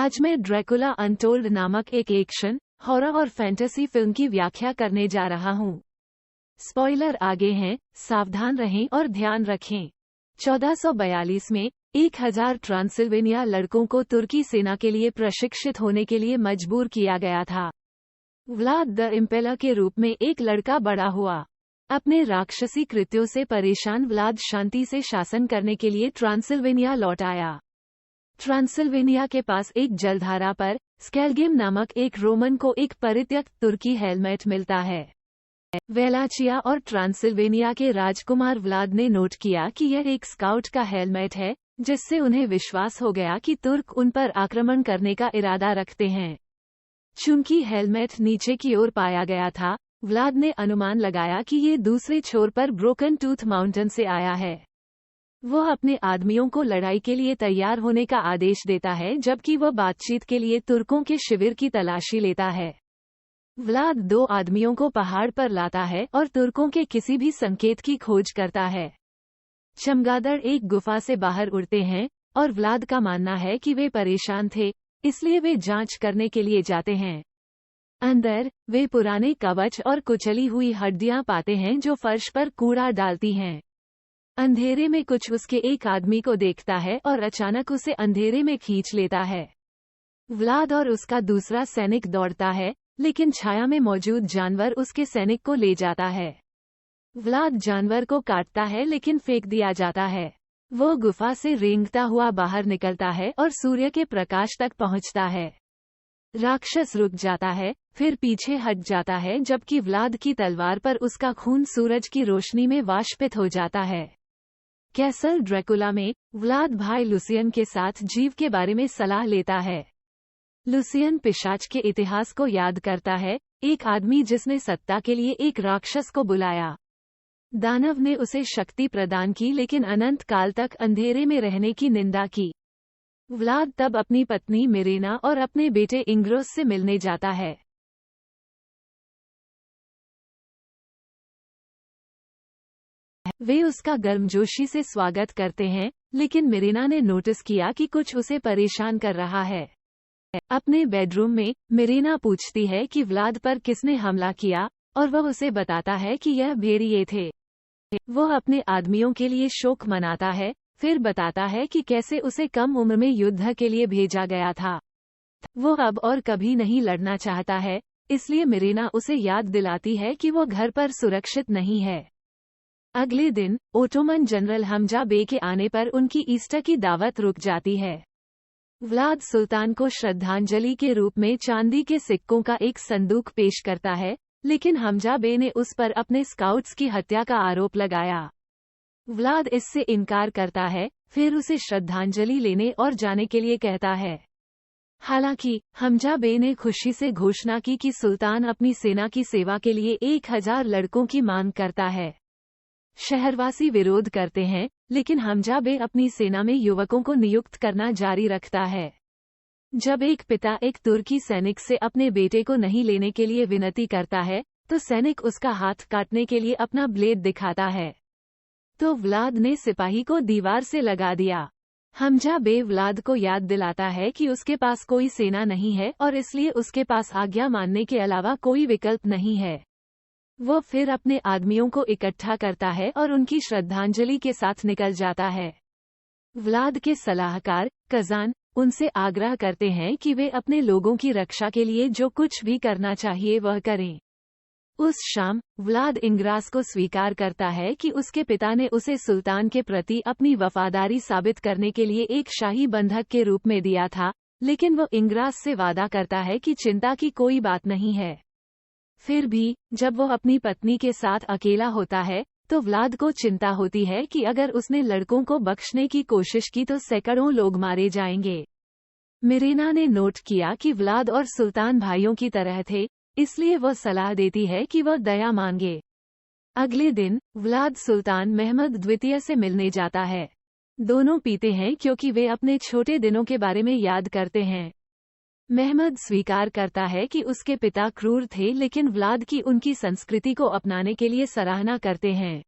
आज मैं Dracula untold नामक एक एक्शन, हॉरर और फैंटेसी फिल्म की व्याख्या करने जा रहा हूँ। स्पॉइलर आगे हैं, सावधान रहें और ध्यान रखें। 1442 में 1000 ट्रांसिल्वेनिया लड़कों को तुर्की सेना के लिए प्रशिक्षित होने के लिए मजबूर किया गया था। व्लाद द इम्पेलर के रूप में एक लड़का बड़ा हुआ। अपने राक्षसी कृत्यों से परेशान व्लाद शांति से शासन करने के लिए ट्रांसिल्वेनिया लौट आया। ट्रांसिल्वेनिया के पास एक जलधारा पर स्केलगेम नामक एक रोमन को एक परित्यक्त तुर्की हेलमेट मिलता है। वेलाचिया और ट्रांसिल्वेनिया के राजकुमार व्लाद ने नोट किया कि यह एक स्काउट का हेलमेट है, जिससे उन्हें विश्वास हो गया कि तुर्क उन पर आक्रमण करने का इरादा रखते हैं। चूंकि हेलमेट नीचे की ओर पाया गया था, व्लाद ने अनुमान लगाया कि ये दूसरे छोर पर ब्रोकन टूथ माउंटेन से आया है। वो अपने आदमियों को लड़ाई के लिए तैयार होने का आदेश देता है, जबकि वह बातचीत के लिए तुर्कों के शिविर की तलाशी लेता है। व्लाद 2 आदमियों को पहाड़ पर लाता है और तुर्कों के किसी भी संकेत की खोज करता है। चमगादड़ एक गुफा से बाहर उड़ते हैं और व्लाद का मानना है कि वे परेशान थे, इसलिए वे जांच करने के लिए जाते हैं। अंदर वे पुराने कवच और कुचली हुई हड्डियां पाते हैं जो फर्श पर कूड़ा डालती हैं। अंधेरे में कुछ उसके एक आदमी को देखता है और अचानक उसे अंधेरे में खींच लेता है। व्लाद और उसका दूसरा सैनिक दौड़ता है, लेकिन छाया में मौजूद जानवर उसके सैनिक को ले जाता है। व्लाद जानवर को काटता है लेकिन फेंक दिया जाता है। वो गुफा से रेंगता हुआ बाहर निकलता है और सूर्य के प्रकाश तक पहुंचता है। राक्षस रुक जाता है, फिर पीछे हट जाता है, जबकि व्लाद की तलवार पर उसका खून सूरज की रोशनी में वाष्पित हो जाता है। कैसल ड्रैकुला में व्लाद भाई लुसियन के साथ जीव के बारे में सलाह लेता है। लुसियन पिशाच के इतिहास को याद करता है, एक आदमी जिसने सत्ता के लिए एक राक्षस को बुलाया। दानव ने उसे शक्ति प्रदान की लेकिन अनंत काल तक अंधेरे में रहने की निंदा की। व्लाद तब अपनी पत्नी मिरेना और अपने बेटे इंग्रोस से मिलने जाता है। वे उसका गर्मजोशी से स्वागत करते हैं, लेकिन मिरेना ने नोटिस किया कि कुछ उसे परेशान कर रहा है। अपने बेडरूम में मिरेना पूछती है कि व्लाद पर किसने हमला किया, और वह उसे बताता है कि यह भेड़िए थे। वह अपने आदमियों के लिए शोक मनाता है, फिर बताता है कि कैसे उसे कम उम्र में युद्ध के लिए भेजा गया था। वो अब और कभी नहीं लड़ना चाहता है, इसलिए मिरेना उसे याद दिलाती है कि वो घर पर सुरक्षित नहीं है। अगले दिन ओटोमन जनरल हमजा बे के आने पर उनकी ईस्टर की दावत रुक जाती है। व्लाद सुल्तान को श्रद्धांजलि के रूप में चांदी के सिक्कों का एक संदूक पेश करता है, लेकिन हमजा बे ने उस पर अपने स्काउट्स की हत्या का आरोप लगाया। व्लाद इससे इनकार करता है, फिर उसे श्रद्धांजलि लेने और जाने के लिए कहता है। हालांकि हमजा बे ने खुशी से घोषणा की कि सुल्तान अपनी सेना की सेवा के लिए 1000 लड़कों की मांग करता है। शहरवासी विरोध करते हैं, लेकिन हमजा बे अपनी सेना में युवकों को नियुक्त करना जारी रखता है। जब एक पिता एक तुर्की सैनिक से अपने बेटे को नहीं लेने के लिए विनती करता है, तो सैनिक उसका हाथ काटने के लिए अपना ब्लेड दिखाता है। तो व्लाद ने सिपाही को दीवार से लगा दिया। हमजा बे व्लाद को याद दिलाता है कि उसके पास कोई सेना नहीं है और इसलिए उसके पास आज्ञा मानने के अलावा कोई विकल्प नहीं है। वो फिर अपने आदमियों को इकट्ठा करता है और उनकी श्रद्धांजलि के साथ निकल जाता है। व्लाद के सलाहकार कजान उनसे आग्रह करते हैं कि वे अपने लोगों की रक्षा के लिए जो कुछ भी करना चाहिए वह करें। उस शाम व्लाद इंग्रास को स्वीकार करता है कि उसके पिता ने उसे सुल्तान के प्रति अपनी वफादारी साबित करने के लिए एक शाही बंधक के रूप में दिया था, लेकिन वो इंग्रास से वादा करता है कि चिंता की कोई बात नहीं है। फिर भी जब वो अपनी पत्नी के साथ अकेला होता है, तो व्लाद को चिंता होती है कि अगर उसने लड़कों को बख्शने की कोशिश की तो सैकड़ों लोग मारे जाएंगे। मिरेना ने नोट किया कि व्लाद और सुल्तान भाइयों की तरह थे, इसलिए वह सलाह देती है कि वह दया मांगे। अगले दिन व्लाद सुल्तान महमद द्वितीय से मिलने जाता है। दोनों पीते हैं क्योंकि वे अपने छोटे दिनों के बारे में याद करते हैं। महमद स्वीकार करता है कि उसके पिता क्रूर थे, लेकिन व्लाद की उनकी संस्कृति को अपनाने के लिए सराहना करते हैं।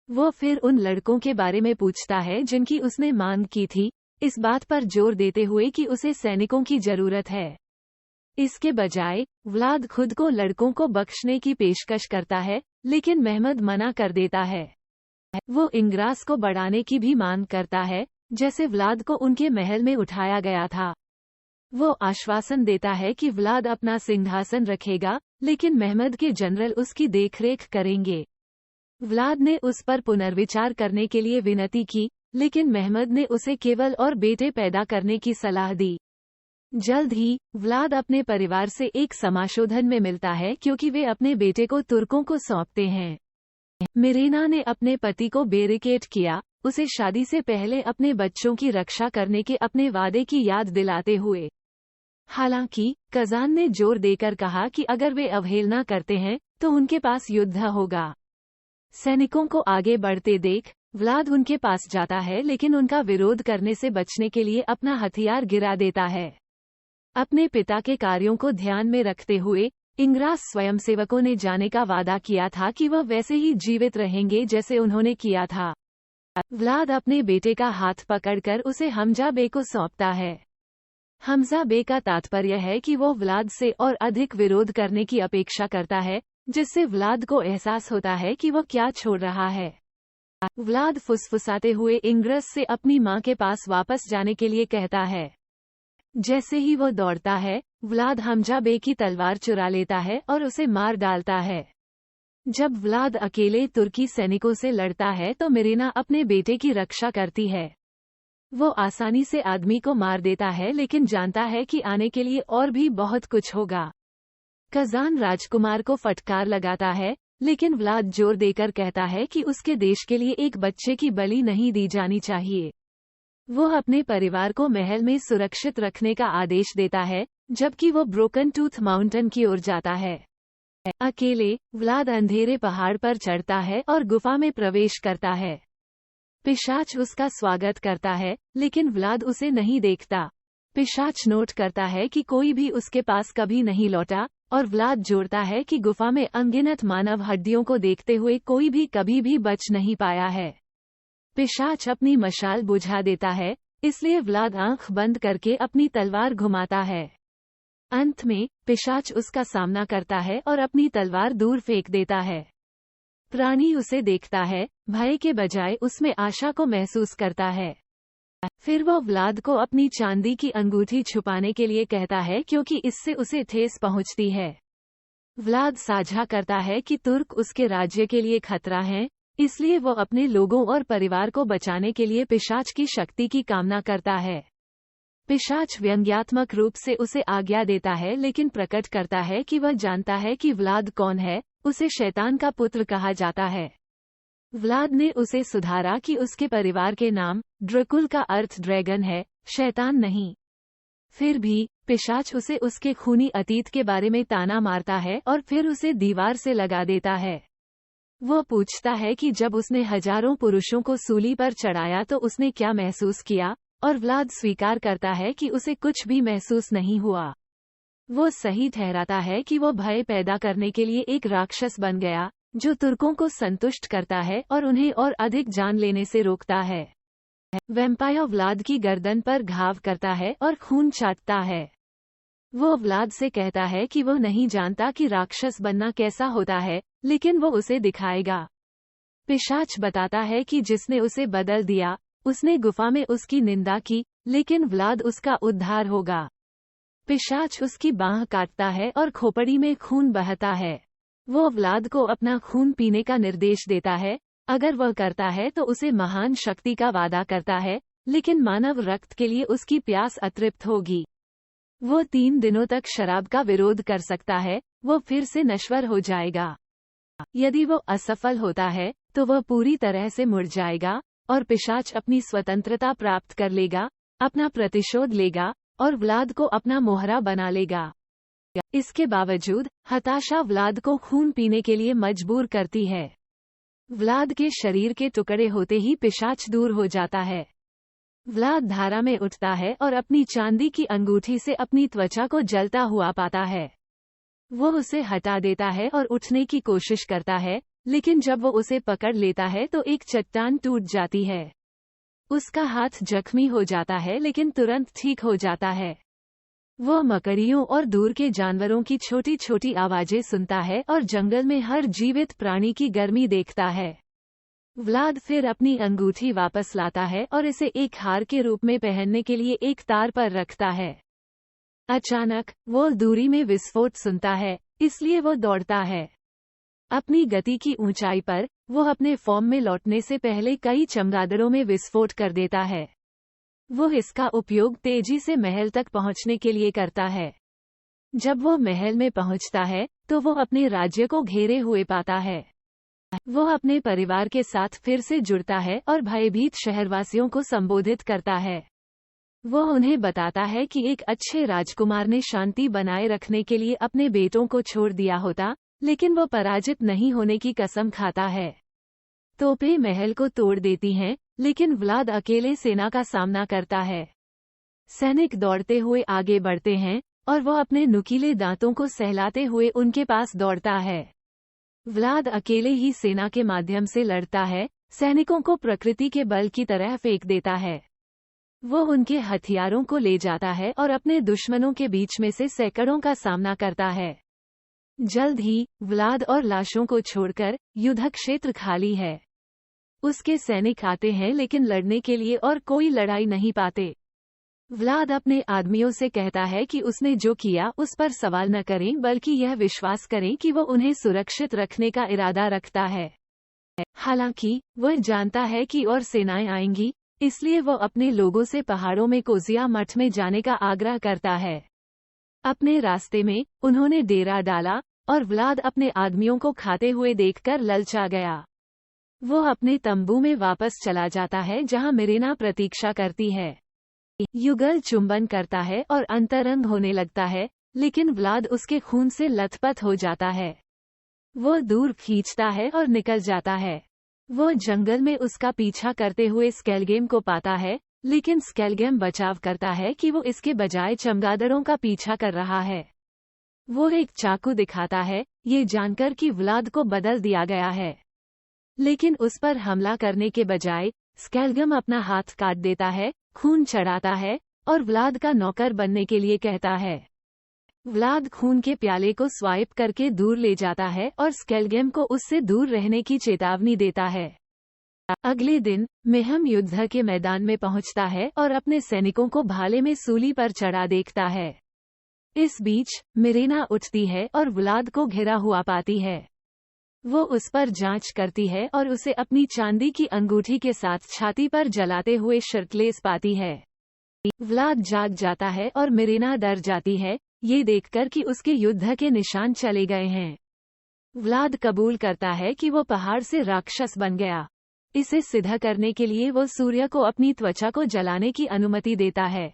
वो फिर उन लड़कों के बारे में पूछता है जिनकी उसने मांग की थी, इस बात पर जोर देते हुए कि उसे सैनिकों की जरूरत है। इसके बजाय व्लाद खुद को लड़कों को बख्शने की पेशकश करता है, लेकिन महमद मना कर देता है। वो इंग्रास को बढ़ाने की भी मांग करता है, जैसे व्लाद को उनके महल में उठाया गया था। वो आश्वासन देता है कि व्लाद अपना सिंहासन रखेगा, लेकिन महमद के जनरल उसकी देखरेख करेंगे। व्लाद ने उस पर पुनर्विचार करने के लिए विनती की, लेकिन महमद ने उसे केवल और बेटे पैदा करने की सलाह दी। जल्द ही व्लाद अपने परिवार से एक समाशोधन में मिलता है, क्योंकि वे अपने बेटे को तुर्कों को सौंपते हैं। मिरीना ने अपने पति को बैरिकेड किया, उसे शादी से पहले अपने बच्चों की रक्षा करने के अपने वादे की याद दिलाते हुए। हालांकि कजान ने जोर देकर कहा कि अगर वे अवहेलना करते हैं तो उनके पास युद्ध होगा। सैनिकों को आगे बढ़ते देख व्लाद उनके पास जाता है, लेकिन उनका विरोध करने से बचने के लिए अपना हथियार गिरा देता है। अपने पिता के कार्यों को ध्यान में रखते हुए इंग्रास स्वयंसेवकों ने जाने का वादा किया था कि वह वैसे ही जीवित रहेंगे जैसे उन्होंने किया था। व्लाद अपने बेटे का हाथ पकड़कर उसे हमजा बे को सौंपता है। हमजा बे का तात्पर्य है कि वो व्लाद से और अधिक विरोध करने की अपेक्षा करता है, जिससे व्लाद को एहसास होता है कि वो क्या छोड़ रहा है। व्लाद फुसफुसाते हुए इंग्रस से अपनी मां के पास वापस जाने के लिए कहता है। जैसे ही वो दौड़ता है, व्लाद हमजा बे की तलवार चुरा लेता है और उसे मार डालता है। जब व्लाद अकेले तुर्की सैनिकों से लड़ता है तो मिरीना अपने बेटे की रक्षा करती है। वो आसानी से आदमी को मार देता है, लेकिन जानता है कि आने के लिए और भी बहुत कुछ होगा। कजान राजकुमार को फटकार लगाता है, लेकिन व्लाद जोर देकर कहता है कि उसके देश के लिए एक बच्चे की बलि नहीं दी जानी चाहिए। वो अपने परिवार को महल में सुरक्षित रखने का आदेश देता है, जबकि वो ब्रोकन टूथ माउंटेन की ओर जाता है। अकेले व्लाद अंधेरे पहाड़ पर चढ़ता है और गुफा में प्रवेश करता है। पिशाच उसका स्वागत करता है, लेकिन व्लाद उसे नहीं देखता। पिशाच नोट करता है कि कोई भी उसके पास कभी नहीं लौटा, और व्लाद जोड़ता है कि गुफा में अनगिनत मानव हड्डियों को देखते हुए कोई भी कभी भी बच नहीं पाया है। पिशाच अपनी मशाल बुझा देता है, इसलिए व्लाद आंख बंद करके अपनी तलवार घुमाता है। अंत में पिशाच उसका सामना करता है और अपनी तलवार दूर फेंक देता है। प्राणी उसे देखता है, भय के बजाय उसमें आशा को महसूस करता है। फिर वो व्लाद को अपनी चांदी की अंगूठी छुपाने के लिए कहता है, क्योंकि इससे उसे ठेस पहुंचती है। व्लाद साझा करता है कि तुर्क उसके राज्य के लिए खतरा हैं, इसलिए वो अपने लोगों और परिवार को बचाने के लिए पिशाच की शक्ति की कामना करता है। पिशाच व्यंग्यात्मक रूप से उसे आज्ञा देता है, लेकिन प्रकट करता है कि वह जानता है कि व्लाद कौन है। उसे शैतान का पुत्र कहा जाता है। व्लाद ने उसे सुधारा कि उसके परिवार के नाम ड्रकुल का अर्थ ड्रैगन है, शैतान नहीं। फिर भी पिशाच उसे उसके खूनी अतीत के बारे में ताना मारता है और फिर उसे दीवार से लगा देता है। वो पूछता है कि जब उसने हजारों पुरुषों को सूली पर चढ़ाया तो उसने क्या महसूस किया, और व्लाद स्वीकार करता है कि उसे कुछ भी महसूस नहीं हुआ। वो सही ठहराता है कि वो भय पैदा करने के लिए एक राक्षस बन गया, जो तुर्कों को संतुष्ट करता है और उन्हें और अधिक जान लेने से रोकता है। वैम्पायर व्लाद की गर्दन पर घाव करता है और खून चाटता है। वो व्लाद से कहता है कि वो नहीं जानता कि राक्षस बनना कैसा होता है, लेकिन वो उसे दिखाएगा। पिशाच बताता है कि जिसने उसे बदल दिया, उसने गुफा में उसकी निंदा की, लेकिन व्लाद उसका उद्धार होगा। पिशाच उसकी बांह काटता है और खोपड़ी में खून बहता है। वो व्लाद को अपना खून पीने का निर्देश देता है। अगर वह करता है तो उसे महान शक्ति का वादा करता है, लेकिन मानव रक्त के लिए उसकी प्यास अतृप्त होगी। वो 3 दिनों तक शराब का विरोध कर सकता है, वो फिर से नश्वर हो जाएगा। यदि वो असफल होता है तो वह पूरी तरह से मुड़ जाएगा और पिशाच अपनी स्वतंत्रता प्राप्त कर लेगा, अपना प्रतिशोध लेगा और व्लाद को अपना मोहरा बना लेगा। इसके बावजूद हताशा व्लाद को खून पीने के लिए मजबूर करती है। व्लाद के शरीर के टुकड़े होते ही पिशाच दूर हो जाता है। व्लाद धारा में उठता है और अपनी चांदी की अंगूठी से अपनी त्वचा को जलता हुआ पाता है। वो उसे हटा देता है और उठने की कोशिश करता है, लेकिन जब वो उसे पकड़ लेता है तो एक चट्टान टूट जाती है। उसका हाथ जख्मी हो जाता है लेकिन तुरंत ठीक हो जाता है। वो मकड़ियों और दूर के जानवरों की छोटी छोटी आवाजें सुनता है और जंगल में हर जीवित प्राणी की गर्मी देखता है। व्लाद फिर अपनी अंगूठी वापस लाता है और इसे एक हार के रूप में पहनने के लिए एक तार पर रखता है। अचानक वो दूरी में विस्फोट सुनता है, इसलिए वो दौड़ता है। अपनी गति की ऊंचाई पर वो अपने फॉर्म में लौटने से पहले कई चमगादड़ों में विस्फोट कर देता है। वो इसका उपयोग तेजी से महल तक पहुंचने के लिए करता है। जब वो महल में पहुंचता है तो वो अपने राज्य को घेरे हुए पाता है। वो अपने परिवार के साथ फिर से जुड़ता है और भयभीत शहरवासियों को संबोधित करता है। वो उन्हें बताता है कि एक अच्छे राजकुमार ने शांति बनाए रखने के लिए अपने बेटों को छोड़ दिया होता, लेकिन वो पराजित नहीं होने की कसम खाता है। तोपें महल को तोड़ देती हैं, लेकिन व्लाद अकेले सेना का सामना करता है। सैनिक दौड़ते हुए आगे बढ़ते हैं और वो अपने नुकीले दांतों को सहलाते हुए उनके पास दौड़ता है। व्लाद अकेले ही सेना के माध्यम से लड़ता है, सैनिकों को प्रकृति के बल की तरह फेंक देता है। वो उनके हथियारों को ले जाता है और अपने दुश्मनों के बीच में से सैकड़ों का सामना करता है। जल्द ही व्लाद और लाशों को छोड़कर युद्ध क्षेत्र खाली है। उसके सैनिक आते हैं लेकिन लड़ने के लिए और कोई लड़ाई नहीं पाते। व्लाद अपने आदमियों से कहता है कि उसने जो किया उस पर सवाल न करें, बल्कि यह विश्वास करें कि वो उन्हें सुरक्षित रखने का इरादा रखता है। हालांकि वह जानता है कि और सेनाएं आएंगी, इसलिए वो अपने लोगों से पहाड़ों में कोजिया मठ में जाने का आग्रह करता है। अपने रास्ते में उन्होंने डेरा डाला और व्लाद अपने आदमियों को खाते हुए देखकर ललचा गया। वो अपने तंबू में वापस चला जाता है जहां मिरेना प्रतीक्षा करती है। युगल चुंबन करता है और अंतरंग होने लगता है, लेकिन व्लाद उसके खून से लथपथ हो जाता है। वो दूर खींचता है और निकल जाता है। वो जंगल में उसका पीछा करते हुए स्केलगेम को पाता है, लेकिन स्केलगेम बचाव करता है कि वो इसके बजाय चमगादड़ों का पीछा कर रहा है। वो एक चाकू दिखाता है, ये जानकर कि व्लाद को बदल दिया गया है। लेकिन उस पर हमला करने के बजाय स्केलगम अपना हाथ काट देता है, खून चढ़ाता है और व्लाद का नौकर बनने के लिए कहता है। व्लाद खून के प्याले को स्वाइप करके दूर ले जाता है और स्केलगेम को उससे दूर रहने की चेतावनी देता है। अगले दिन मेहम युद्ध के मैदान में पहुंचता है और अपने सैनिकों को भाले में सूली पर चढ़ा देखता है। इस बीच मिरेना उठती है और व्लाद को घिरा हुआ पाती है। वो उस पर जांच करती है और उसे अपनी चांदी की अंगूठी के साथ छाती पर जलाते हुए शर्टलेस पाती है। व्लाद जाग जाता है और मिरेना डर जाती है, ये देखकर कि उसके युद्ध के निशान चले गए हैं। व्लाद कबूल करता है कि वो पहाड़ से राक्षस बन गया। इसे सिद्ध करने के लिए वो सूर्य को अपनी त्वचा को जलाने की अनुमति देता है।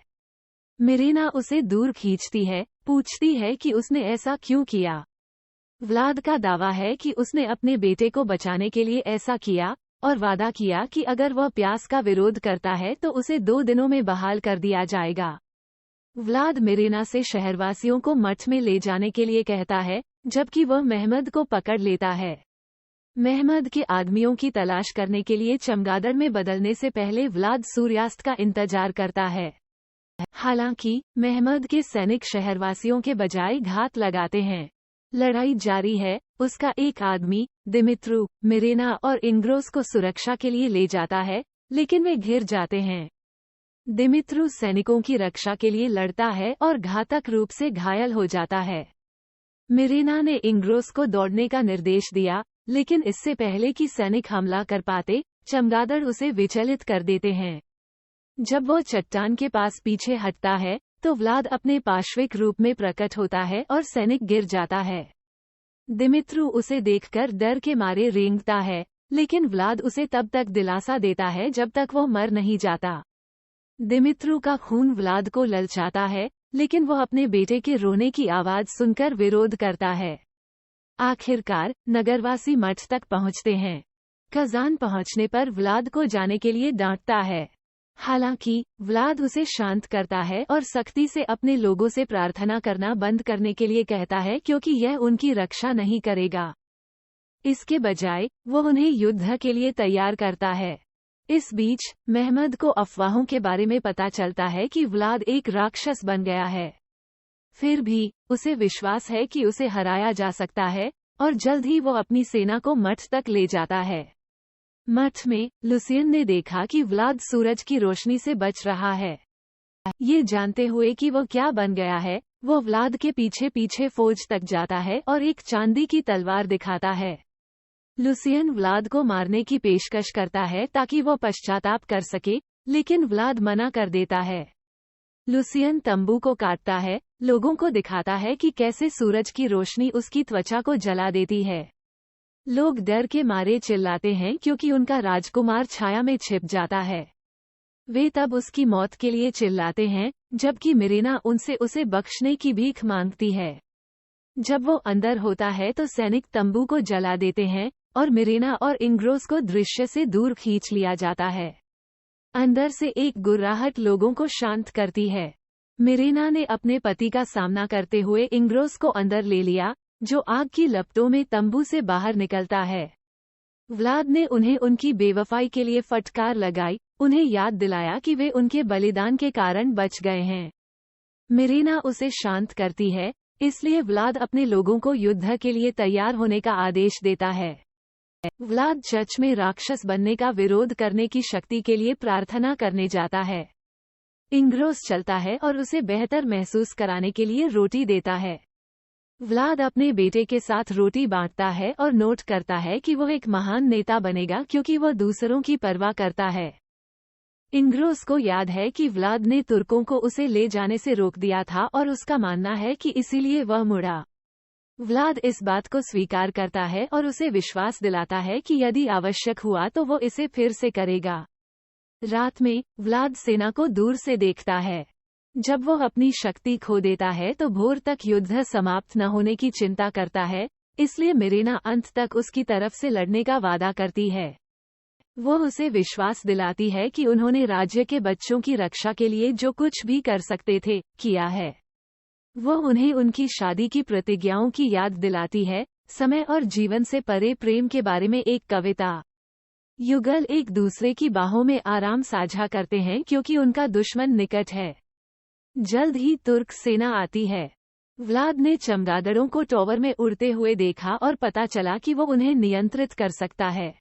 मिरेना उसे दूर खींचती है, पूछती है कि उसने ऐसा क्यों किया। व्लाद का दावा है कि उसने अपने बेटे को बचाने के लिए ऐसा किया और वादा किया कि अगर वह प्यास का विरोध करता है तो उसे 2 दिनों में बहाल कर दिया जाएगा। व्लाद मिरेना से शहरवासियों को मठ में ले जाने के लिए कहता है, जबकि वह महमद को पकड़ लेता है। महमद के आदमियों की तलाश करने के लिए चमगादड़ में बदलने से पहले व्लाद सूर्यास्त का इंतजार करता है। हालांकि महमद के सैनिक शहरवासियों के बजाय घात लगाते हैं। लड़ाई जारी है। उसका एक आदमी दिमित्रु मिरेना और इंग्रोस को सुरक्षा के लिए ले जाता है, लेकिन वे घिर जाते हैं। दिमित्रु सैनिकों की रक्षा के लिए लड़ता है और घातक रूप से घायल हो जाता है। मिरेना ने इंग्रोस को दौड़ने का निर्देश दिया, लेकिन इससे पहले कि सैनिक हमला कर पाते, चमगादड़ उसे विचलित कर देते हैं। जब वो चट्टान के पास पीछे हटता है तो व्लाद अपने पार्श्विक रूप में प्रकट होता है और सैनिक गिर जाता है। दिमित्रु उसे देखकर डर के मारे रेंगता है, लेकिन व्लाद उसे तब तक दिलासा देता है जब तक वो मर नहीं जाता। दिमित्रु का खून व्लाद को ललचाता है, लेकिन वो अपने बेटे के रोने की आवाज सुनकर विरोध करता है। आखिरकार नगरवासी मठ तक पहुंचते हैं। खजान पहुंचने पर व्लाद को जाने के लिए डांटता है। हालांकि व्लाद उसे शांत करता है और सख्ती से अपने लोगों से प्रार्थना करना बंद करने के लिए कहता है, क्योंकि यह उनकी रक्षा नहीं करेगा। इसके बजाय वो उन्हें युद्ध के लिए तैयार करता है। इस बीच महमद को अफवाहों के बारे में पता चलता है कि व्लाद एक राक्षस बन गया है। फिर भी उसे विश्वास है कि उसे हराया जा सकता है और जल्द ही वो अपनी सेना को मठ तक ले जाता है। मठ में लुसियन ने देखा कि व्लाद सूरज की रोशनी से बच रहा है। ये जानते हुए कि वो क्या बन गया है, वो व्लाद के पीछे पीछे फौज तक जाता है और एक चांदी की तलवार दिखाता है। लुसियन व्लाद को मारने की पेशकश करता है ताकि वो पश्चाताप कर सके, लेकिन व्लाद मना कर देता है। लुसियन तंबू को काटता है, लोगों को दिखाता है कि कैसे सूरज की रोशनी उसकी त्वचा को जला देती है। लोग डर के मारे चिल्लाते हैं क्योंकि उनका राजकुमार छाया में छिप जाता है। वे तब उसकी मौत के लिए चिल्लाते हैं, जबकि मिरेना उनसे उसे बख्शने की भीख मांगती है। जब वो अंदर होता है तो सैनिक तंबू को जला देते हैं और मिरेना और इंग्रोस को दृश्य से दूर खींच लिया जाता है। अंदर से एक गुर्राहट लोगों को शांत करती है। मिरेना ने अपने पति का सामना करते हुए इंग्रोस को अंदर ले लिया, जो आग की लपटों में तंबू से बाहर निकलता है। व्लाद ने उन्हें उनकी बेवफाई के लिए फटकार लगाई, उन्हें याद दिलाया कि वे उनके बलिदान के कारण बच गए हैं। मिरेना उसे शांत करती है, इसलिए व्लाद अपने लोगों को युद्ध के लिए तैयार होने का आदेश देता है। व्लाद चर्च में राक्षस बनने का विरोध करने की शक्ति के लिए प्रार्थना करने जाता है। इंग्रोस चलता है और उसे बेहतर महसूस कराने के लिए रोटी देता है। व्लाद अपने बेटे के साथ रोटी बांटता है और नोट करता है कि वो एक महान नेता बनेगा क्योंकि वो दूसरों की परवाह करता है। इंग्रोस को याद है कि व्लाद ने तुर्कों को उसे ले जाने से रोक दिया था और उसका मानना है कि इसीलिए वह मुड़ा। व्लाद इस बात को स्वीकार करता है और उसे विश्वास दिलाता है कि यदि आवश्यक हुआ तो वो इसे फिर से करेगा। रात में व्लाद सेना को दूर से देखता है। जब वो अपनी शक्ति खो देता है तो भोर तक युद्ध समाप्त न होने की चिंता करता है, इसलिए मिरेना अंत तक उसकी तरफ से लड़ने का वादा करती है। वो उसे विश्वास दिलाती है कि उन्होंने राज्य के बच्चों की रक्षा के लिए जो कुछ भी कर सकते थे, किया है। वो उन्हें उनकी शादी की प्रतिज्ञाओं की याद दिलाती है, समय और जीवन से परे प्रेम के बारे में एक कविता। युगल एक दूसरे की बाहों में आराम साझा करते हैं क्योंकि उनका दुश्मन निकट है। जल्द ही तुर्क सेना आती है। व्लाद ने चमगादड़ों को टॉवर में उड़ते हुए देखा और पता चला कि वो उन्हें नियंत्रित कर सकता है।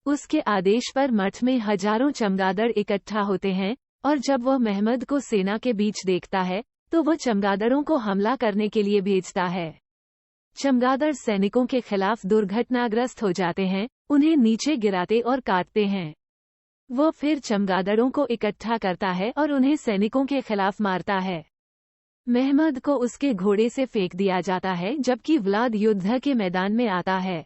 उसके आदेश पर मठ में हजारों चमगादड़ इकट्ठा होते हैं और जब वह महमद को सेना के बीच देखता है तो वो चमगादड़ों को हमला करने के लिए भेजता है। चमगादड़ सैनिकों के खिलाफ दुर्घटनाग्रस्त हो जाते हैं, उन्हें नीचे गिराते और काटते हैं। वो फिर चमगादड़ों को इकट्ठा करता है और उन्हें सैनिकों के खिलाफ मारता है। महमद को उसके घोड़े से फेंक दिया जाता है जबकि व्लाद युद्ध के मैदान में आता है।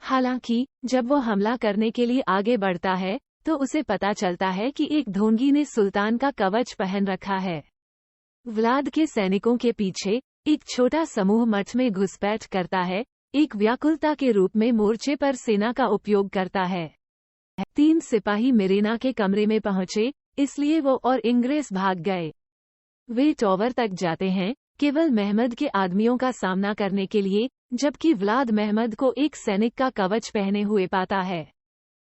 हालांकि जब वो हमला करने के लिए आगे बढ़ता है तो उसे पता चलता है कि एक ढोंगी ने सुल्तान का कवच पहन रखा है। व्लाद के सैनिकों के पीछे एक छोटा समूह मठ में घुसपैठ करता है, एक व्याकुलता के रूप में मोर्चे पर सेना का उपयोग करता है। 3 सिपाही मिरेना के कमरे में पहुंचे, इसलिए वो और इंग्रेस भाग गए। वे टॉवर तक जाते हैं, केवल महमद के आदमियों का सामना करने के लिए, जबकि व्लाद महमद को एक सैनिक का कवच पहने हुए पाता है।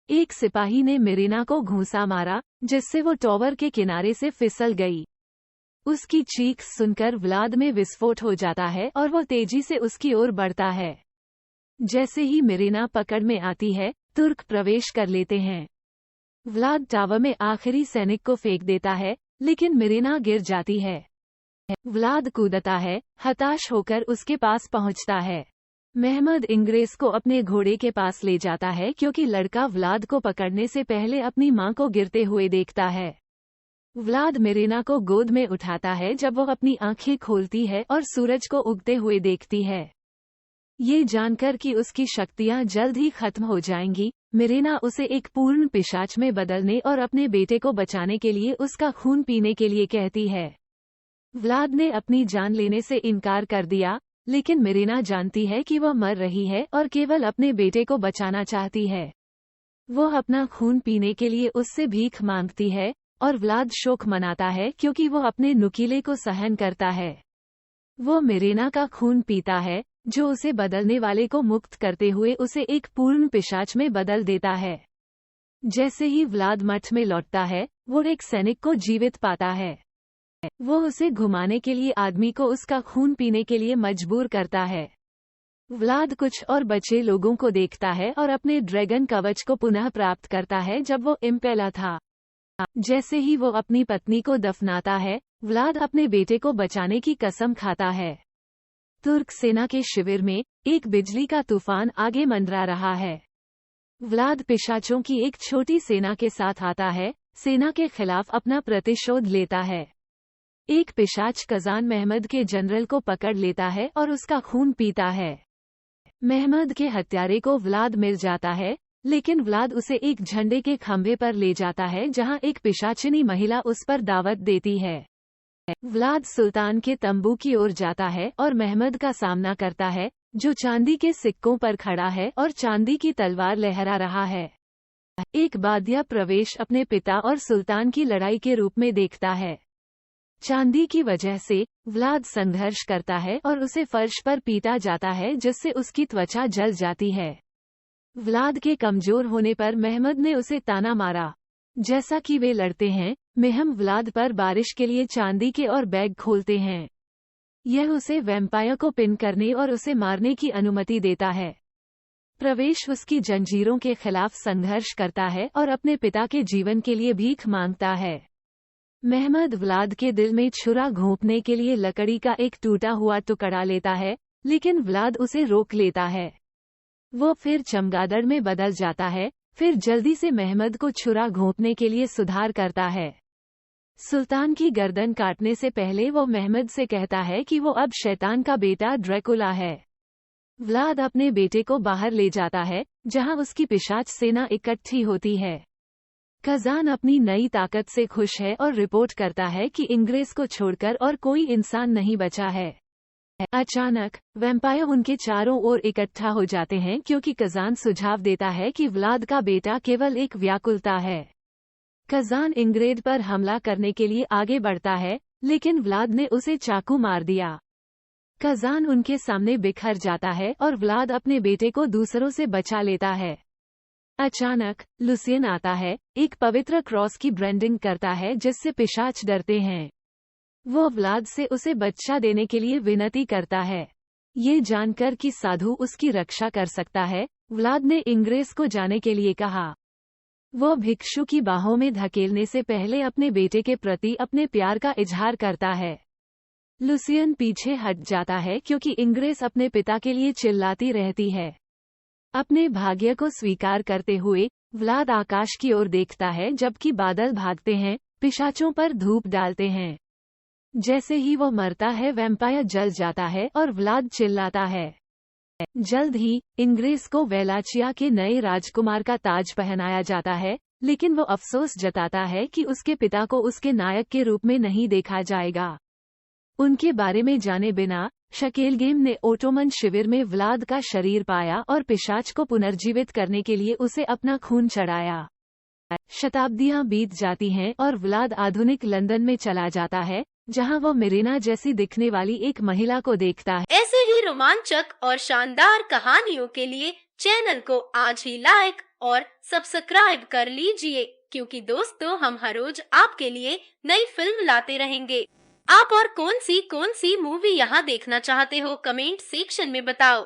एक सिपाही ने मिरेना को घूंसा मारा, जिससे वो टॉवर के किनारे से फिसल गई। उसकी चीख सुनकर व्लाद में विस्फोट हो जाता है और वो तेजी से उसकी ओर बढ़ता है। जैसे ही मिरेना पकड़ में आती है, तुर्क प्रवेश कर लेते हैं। व्लाद टावर में आखिरी सैनिक को फेंक देता है, लेकिन मिरेना गिर जाती है। व्लाद कूदता है, हताश होकर उसके पास पहुंचता है। महमद इंग्रेस को अपने घोड़े के पास ले जाता है क्योंकि लड़का व्लाद को पकड़ने से पहले अपनी मां को गिरते हुए देखता है। व्लाद मिरेना को गोद में उठाता है जब वो अपनी आंखें खोलती है और सूरज को उगते हुए देखती है। ये जानकर कि उसकी शक्तियां जल्द ही खत्म हो जाएंगी, मिरेना उसे एक पूर्ण पिशाच में बदलने और अपने बेटे को बचाने के लिए उसका खून पीने के लिए कहती है। व्लाद ने अपनी जान लेने से इनकार कर दिया, लेकिन मिरेना जानती है कि वह मर रही है और केवल अपने बेटे को बचाना चाहती है। वो अपना खून पीने के लिए उससे भीख मांगती है और व्लाद शोक मनाता है क्योंकि वो अपने नुकीले को सहन करता है। वो मिरेना का खून पीता है, जो उसे बदलने वाले को मुक्त करते हुए उसे एक पूर्ण पिशाच में बदल देता है। जैसे ही व्लाद मठ में लौटता है, वो एक सैनिक को जीवित पाता है। वो उसे घुमाने के लिए आदमी को उसका खून पीने के लिए मजबूर करता है। व्लाद कुछ और बचे लोगों को देखता है और अपने ड्रैगन कवच को पुनः प्राप्त करता है जब वो इम्पेला था। जैसे ही वो अपनी पत्नी को दफनाता है, व्लाद अपने बेटे को बचाने की कसम खाता है। तुर्क सेना के शिविर में एक बिजली का तूफान आगे मंडरा रहा है। व्लाद पिशाचों की एक छोटी सेना के साथ आता है, सेना के खिलाफ अपना प्रतिशोध लेता है। एक पिशाच कजान महमद के जनरल को पकड़ लेता है और उसका खून पीता है। महमद के हत्यारे को व्लाद मिल जाता है, लेकिन व्लाद उसे एक झंडे के खंभे पर ले जाता है जहां एक पिशाचिनी महिला उस पर दावत देती है। व्लाद सुल्तान के तंबू की ओर जाता है और महमद का सामना करता है, जो चांदी के सिक्कों पर खड़ा है और चांदी की तलवार लहरा रहा है। एक बादिया प्रवेश अपने पिता और सुल्तान की लड़ाई के रूप में देखता है। चांदी की वजह से व्लाद संघर्ष करता है और उसे फर्श पर पीटा जाता है जिससे उसकी त्वचा जल जाती है। व्लाद के कमजोर होने पर महमद ने उसे ताना मारा। जैसा कि वे लड़ते हैं, मेहम व्लाद पर बारिश के लिए चांदी के और बैग खोलते हैं। यह उसे वैम्पायर को पिन करने और उसे मारने की अनुमति देता है। प्रवेश उसकी जंजीरों के खिलाफ संघर्ष करता है और अपने पिता के जीवन के लिए भीख मांगता है। महमद व्लाद के दिल में छुरा घोंपने के लिए लकड़ी का एक टूटा हुआ टुकड़ा लेता है, लेकिन व्लाद उसे रोक लेता है। वो फिर चमगादड़ में बदल जाता है, फिर जल्दी से महमद को छुरा घोंपने के लिए सुधार करता है। सुल्तान की गर्दन काटने से पहले वो महमद से कहता है कि वो अब शैतान का बेटा ड्रैकुला है। व्लाद अपने बेटे को बाहर ले जाता है, जहां उसकी पिशाच सेना इकट्ठी होती है। कजान अपनी नई ताकत से खुश है और रिपोर्ट करता है कि इंग्रेज को छोड़कर और कोई इंसान नहीं बचा है। अचानक वैम्पायर उनके चारों ओर इकट्ठा हो जाते हैं क्योंकि कजान सुझाव देता है कि व्लाद का बेटा केवल एक व्याकुलता है। कजान इंग्रेड पर हमला करने के लिए आगे बढ़ता है, लेकिन व्लाद ने उसे चाकू मार दिया। कजान उनके सामने बिखर जाता है और व्लाद अपने बेटे को दूसरों से बचा लेता है। अचानक लुसियन आता है, एक पवित्र क्रॉस की ब्रांडिंग करता है जिससे पिशाच डरते हैं। वो व्लाद से उसे बच्चा देने के लिए विनती करता है। ये जानकर कि साधु उसकी रक्षा कर सकता है, व्लाद ने इंग्रेज को जाने के लिए कहा। वो भिक्षु की बाहों में धकेलने से पहले अपने बेटे के प्रति अपने प्यार का इजहार करता है। लुसियन पीछे हट जाता है क्योंकि इंग्रेज अपने पिता के लिए चिल्लाती रहती है। अपने भाग्य को स्वीकार करते हुए व्लाद आकाश की ओर देखता है जबकि बादल भागते हैं, पिशाचों पर धूप डालते हैं। जैसे ही वो मरता है वैम्पायर जल जाता है और व्लाद चिल्लाता है। जल्द ही इंग्रेज को वेलाचिया के नए राजकुमार का ताज पहनाया जाता है, लेकिन वो अफसोस जताता है कि उसके पिता को उसके नायक के रूप में नहीं देखा जाएगा। उनके बारे में जाने बिना शकेलगेम ने ओटोमन शिविर में व्लाद का शरीर पाया और पिशाच को पुनर्जीवित करने के लिए उसे अपना खून चढ़ाया। शताब्दियां बीत जाती हैं और व्लाद आधुनिक लंदन में चला जाता है, जहां वो मिरीना जैसी दिखने वाली एक महिला को देखता है। ऐसे ही रोमांचक और शानदार कहानियों के लिए चैनल को आज ही लाइक और सब्सक्राइब कर लीजिए, क्योंकि दोस्तों हम हर रोज आपके लिए नई फिल्म लाते रहेंगे। आप और कौन सी मूवी यहाँ देखना चाहते हो, कमेंट सेक्शन में बताओ।